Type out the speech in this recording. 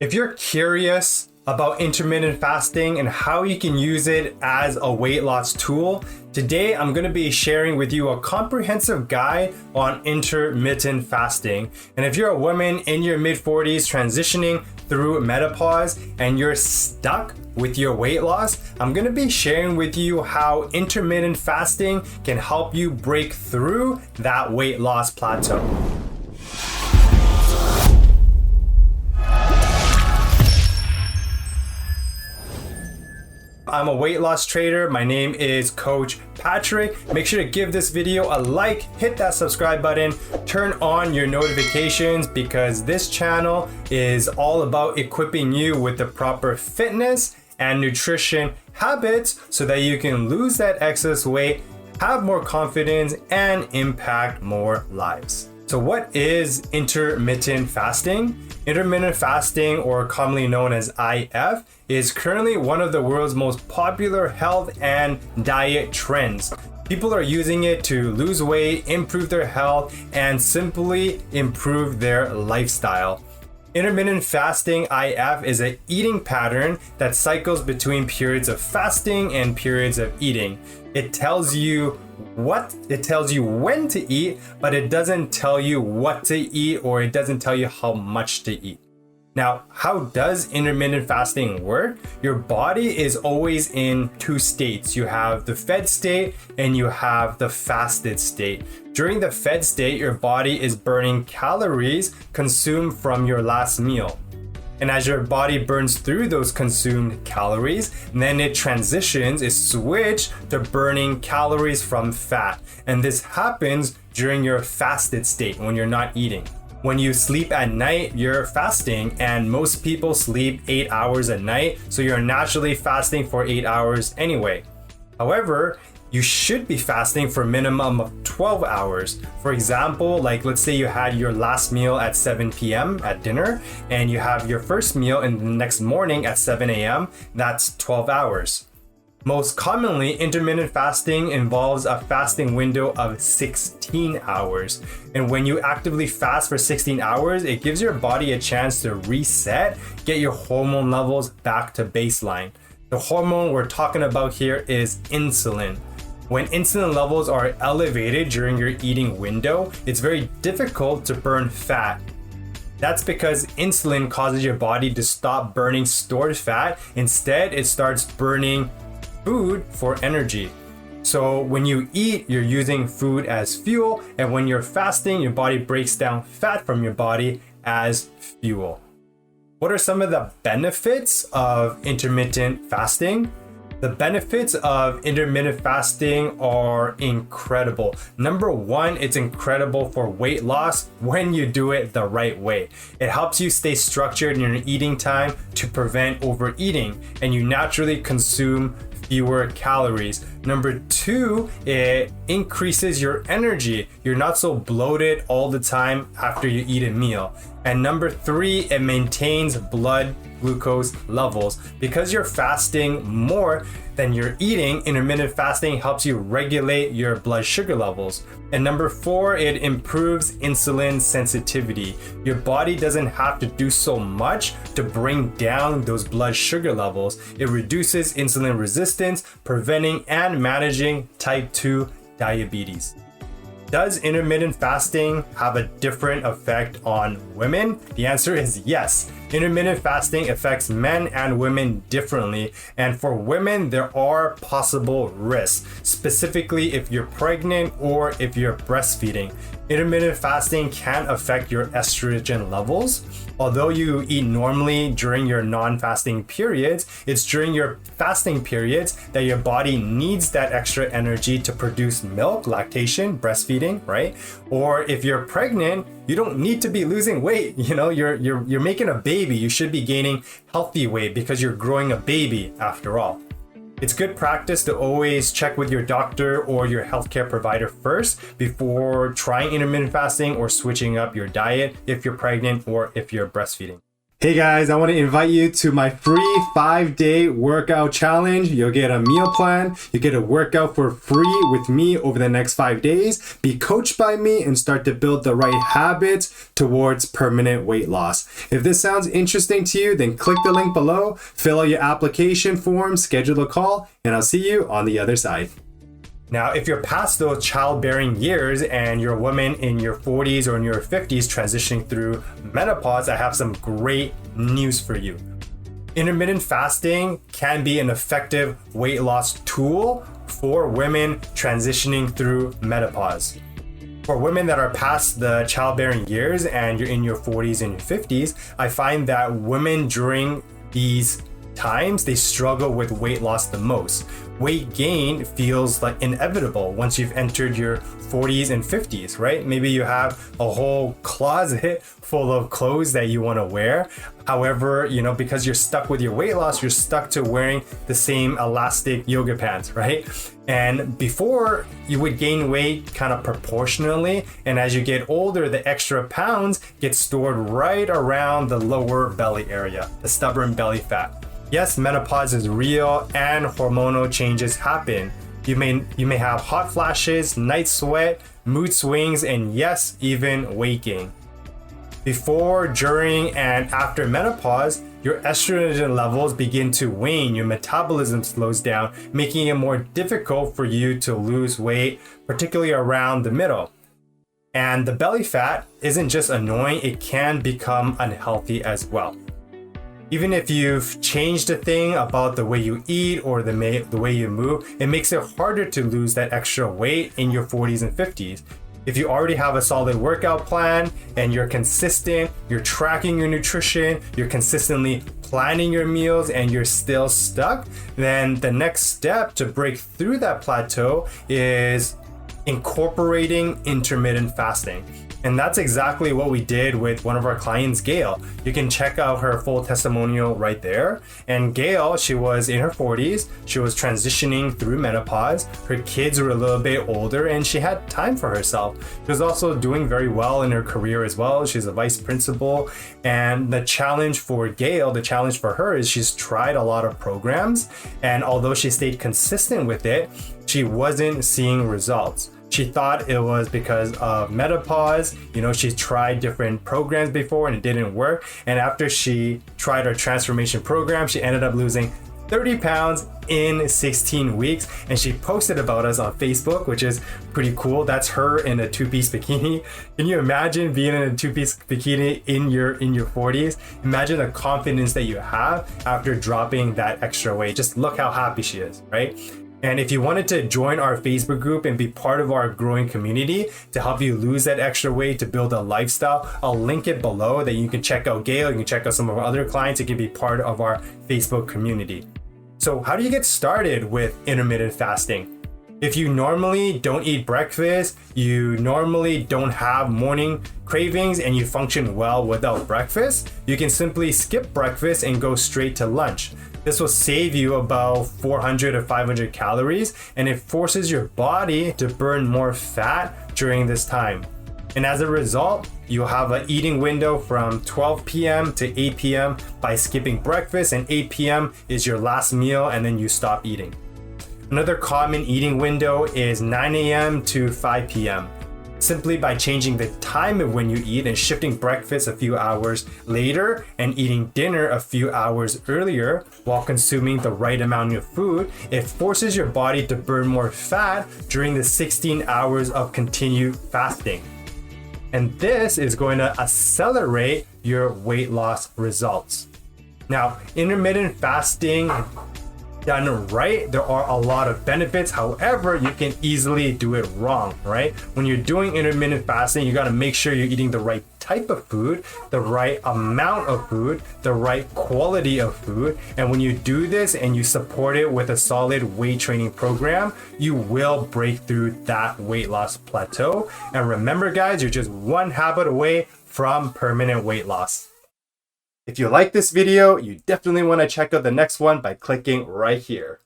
If you're curious about intermittent fasting and how you can use it as a weight loss tool, today I'm going to be sharing with you a comprehensive guide on intermittent fasting. And if you're a woman in your mid-40s transitioning through menopause and you're stuck with your weight loss, I'm going to be sharing with you how intermittent fasting can help you break through that weight loss plateau. I'm a weight loss trader. My name is Coach Patrick. Make sure to give this video a like, hit that subscribe button, turn on your notifications because this channel is all about equipping you with the proper fitness and nutrition habits so that you can lose that excess weight, have more confidence, and impact more lives. So what is intermittent fasting? Intermittent fasting, or commonly known as IF, is currently one of the world's most popular health and diet trends. People are using it to lose weight, improve their health, and simply improve their lifestyle. Intermittent fasting IF is an eating pattern that cycles between periods of fasting and periods of eating. It tells you when to eat, but it doesn't tell you what to eat, or it doesn't tell you how much to eat. Now, how does intermittent fasting work? Your body is always in two states. You have the fed state and you have the fasted state. During the fed state, your body is burning calories consumed from your last meal. And as your body burns through those consumed calories, then it switches to burning calories from fat. And this happens during your fasted state when you're not eating. When you sleep at night, you're fasting, and most people sleep 8 hours a night, so you're naturally fasting for 8 hours anyway. However, you should be fasting for a minimum of 12 hours. For example, let's say you had your last meal at 7 p.m. at dinner, and you have your first meal in the next morning at 7 a.m. That's 12 hours. Most commonly, intermittent fasting involves a fasting window of 16 hours. And when you actively fast for 16 hours, it gives your body a chance to reset, get your hormone levels back to baseline. The hormone we're talking about here is insulin. When insulin levels are elevated during your eating window, it's very difficult to burn fat. That's because insulin causes your body to stop burning stored fat. Instead, it starts burning food for energy. So when you eat, you're using food as fuel, and when you're fasting, your body breaks down fat from your body as fuel. What are some of the benefits of intermittent fasting? The benefits of intermittent fasting are incredible. Number one, it's incredible for weight loss when you do it the right way. It helps you stay structured in your eating time to prevent overeating, and you naturally consume fewer calories. Number two, it increases your energy. You're not so bloated all the time after you eat a meal. And number three, it maintains blood glucose levels. Because you're fasting more than you're eating, intermittent fasting helps you regulate your blood sugar levels. And number four, it improves insulin sensitivity. Your body doesn't have to do so much to bring down those blood sugar levels. It reduces insulin resistance, preventing and managing type 2 diabetes. Does intermittent fasting have a different effect on women? The answer is yes. Intermittent fasting affects men and women differently, and for women, there are possible risks, specifically if you're pregnant or if you're breastfeeding. Intermittent fasting can affect your estrogen levels. Although you eat normally during your non-fasting periods, it's during your fasting periods that your body needs that extra energy to produce milk, lactation, breastfeeding, right? Or if you're pregnant, you don't need to be losing weight. You're making a baby. You should be gaining healthy weight because you're growing a baby after all. It's good practice to always check with your doctor or your healthcare provider first before trying intermittent fasting or switching up your diet if you're pregnant or if you're breastfeeding. Hey guys, I want to invite you to my free 5-day workout challenge. You'll get a meal plan, you get a workout for free with me over the next 5 days, be coached by me, and start to build the right habits towards permanent weight loss. If this sounds interesting to you, then click the link below, fill out your application form, schedule a call, and I'll see you on the other side. Now, if you're past those childbearing years and you're a woman in your 40s or in your 50s transitioning through menopause, I have some great news for you. Intermittent fasting can be an effective weight loss tool for women transitioning through menopause. For women that are past the childbearing years and you're in your 40s and your 50s, I find that women during these times, they struggle with weight loss the most. Weight gain feels like inevitable once you've entered your 40s and 50s, right? Maybe you have a whole closet full of clothes that you want to wear. However, because you're stuck with your weight loss, you're stuck to wearing the same elastic yoga pants, right? And before, you would gain weight kind of proportionally, and as you get older, the extra pounds get stored right around the lower belly area, the stubborn belly fat. Yes, menopause is real and hormonal changes happen. You may have hot flashes, night sweat, mood swings, and yes, even weight gain. Before, during, and after menopause, your estrogen levels begin to wane, your metabolism slows down, making it more difficult for you to lose weight, particularly around the middle. And the belly fat isn't just annoying, it can become unhealthy as well. Even if you've changed a thing about the way you eat or the way you move, it makes it harder to lose that extra weight in your 40s and 50s. If you already have a solid workout plan and you're consistent, you're tracking your nutrition, you're consistently planning your meals, and you're still stuck, then the next step to break through that plateau is incorporating intermittent fasting. And that's exactly what we did with one of our clients, Gail. You can check out her full testimonial right there. And Gail, she was in her 40s. She was transitioning through menopause. Her kids were a little bit older and she had time for herself. She was also doing very well in her career as well. She's a vice principal. And the challenge for Gail, the challenge for her is she's tried a lot of programs. And although she stayed consistent with it, she wasn't seeing results. She thought it was because of menopause. She tried different programs before and it didn't work. And after she tried her transformation program, she ended up losing 30 pounds in 16 weeks. And she posted about us on Facebook, which is pretty cool. That's her in a two-piece bikini. Can you imagine being in a two-piece bikini in your 40s? Imagine the confidence that you have after dropping that extra weight. Just look how happy she is, right? And if you wanted to join our Facebook group and be part of our growing community to help you lose that extra weight, to build a lifestyle, I'll link it below that you can check out Gail, you can check out some of our other clients, you can be part of our Facebook community. So how do you get started with intermittent fasting? If you normally don't eat breakfast, you normally don't have morning cravings, and you function well without breakfast, you can simply skip breakfast and go straight to lunch. This will save you about 400 or 500 calories, and it forces your body to burn more fat during this time. And as a result, you'll have an eating window from 12 p.m. to 8 p.m. by skipping breakfast, and 8 p.m. is your last meal, and then you stop eating. Another common eating window is 9 a.m. to 5 p.m. Simply by changing the time of when you eat and shifting breakfast a few hours later and eating dinner a few hours earlier while consuming the right amount of food, it forces your body to burn more fat during the 16 hours of continued fasting. And this is going to accelerate your weight loss results. Now, intermittent fasting done right, there are a lot of benefits. However, you can easily do it wrong, right? When you're doing intermittent fasting, you got to make sure you're eating the right type of food, the right amount of food, the right quality of food. And when you do this and you support it with a solid weight training program, you will break through that weight loss plateau. And remember, guys, you're just one habit away from permanent weight loss. If you like this video, you definitely want to check out the next one by clicking right here.